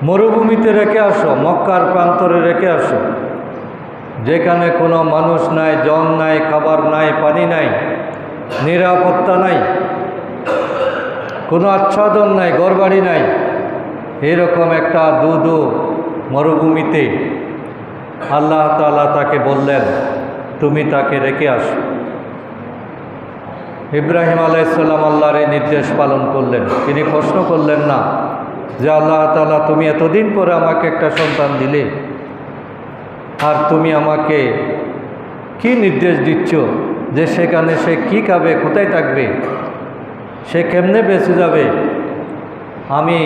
মরুভূমিতে রেখে আসো, মক্কার প্রান্তরে রেখে আসো, যেখানে কোনো মানুষ নাই, জন নাই, খাবার নাই, পানি নাই, নিরাপত্তা নাই, কোনো আচ্ছাদন নাই, ঘরবাড়ি নাই, এরকম একটা দুধু মরুভূমিতে আল্লাহ তাআলা তাকে বললেন তুমি তাকে রেখে আসো। ইব্রাহিম আলাইহিস সালাম আল্লাহর এই নির্দেশ পালন করলেন। তিনি প্রশ্ন করলেন না যে আল্লাহ তাআলা তুমি এতদিন পরে আমাকে একটা সন্তান দিলে, আর তুমি আমাকে কি নির্দেশ দিচ্ছ যে সেখানে সে কি খাবে, কোথায় থাকবে, সে কেমনে বেঁচে যাবে, আমি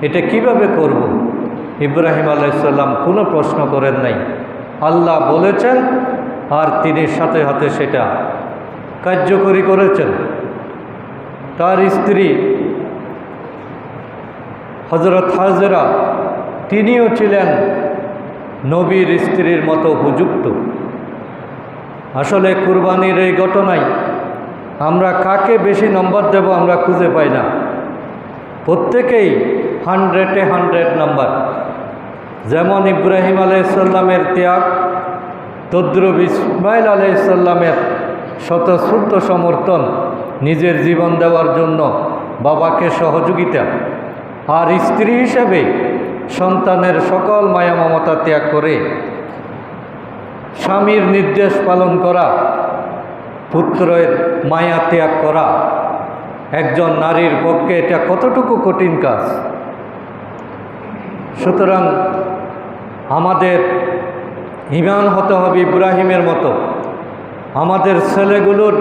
এটা কিভাবে করব? ইব্রাহিম আলাইহিস সালাম কোনো প্রশ্ন করেন নাই। আল্লাহ বলেছেন আর তিনি সাথে সাথে সেটা কার্যকরী করেছেন। তার স্ত্রী হযরত হাজেরা, তিনিও ছিলেন নবীর স্ত্রীর মতো উপযুক্ত। আসলে কুরবানির এই ঘটনায় আমরা কাকে বেশি নম্বর দেব আমরা খুঁজে পাই না। প্রত্যেকেই 100-এ 100 নম্বর। যেমন ইব্রাহিম আলাইহিস সালামের ত্যাগ, তদ্রুপ ইসমাইল আলাইহিস সালামের স্বতঃস্ফূর্ত সমর্থন, নিজের জীবন দেওয়ার জন্য বাবাকে সহযোগিতা, আর স্ত্রী হিসেবে সন্তানের সকল মায়া মমতা ত্যাগ করে স্বামীর নির্দেশ পালন করা, পুত্রের মায়া ত্যাগ করা, একজন নারীর পক্ষে এটা কতটুকু কঠিন কাজ। সুতরাং আমাদের ঈমান হতে হবে ইব্রাহিমের মতো, আমাদের ছেলেগুলোর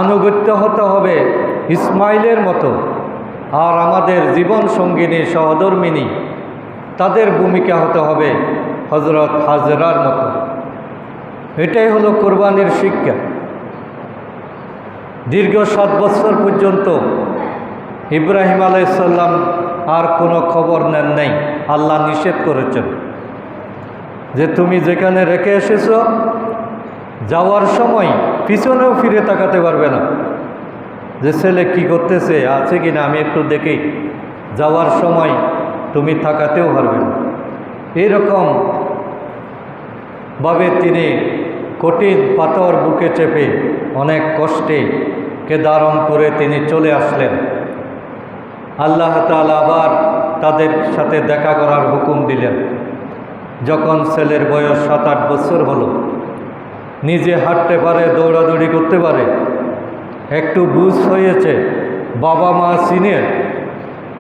আনুগত্য হতে হবে ইসমাইলের মতো, আর আমাদের জীবন সঙ্গিনী সহধর্মিনী তাদের ভূমিকা হতে হবে হযরত হাজেরার মতো। এটাই হলো কোরবানির শিক্ষা। দীর্ঘ 7 বছর পর্যন্ত ইব্রাহিম আলাইহিস সালাম আর কোনো খবর নেন নাই। আল্লাহ নিষেধ করেছেন যে তুমি যেখানে রেখে এসেছো যাওয়ার সময় পিছনেও ফিরে তাকাতে পারবে না, যে ছেলে কি করতেছে, আছে কি না আমি একটু দেখি, যাওয়ার সময় তুমি তাকাতেও পারবে না। এরকম ভাবে তিনি কঠিন পাথর বুকে চেপে অনেক কষ্টে কে ধারণ করে তিনি চলে আসলেন। আল্লাহ তাআলা আবার তাদের সাথে দেখা করার হুকুম দিলেন। যখন ছেলের বয়স 7-8 বছর হলো, নিজে হাঁটতে পারে, দৌড়াদৌড়ি করতে পারে, একটু বুঝ হয়েছে, বাবা মা চিনে,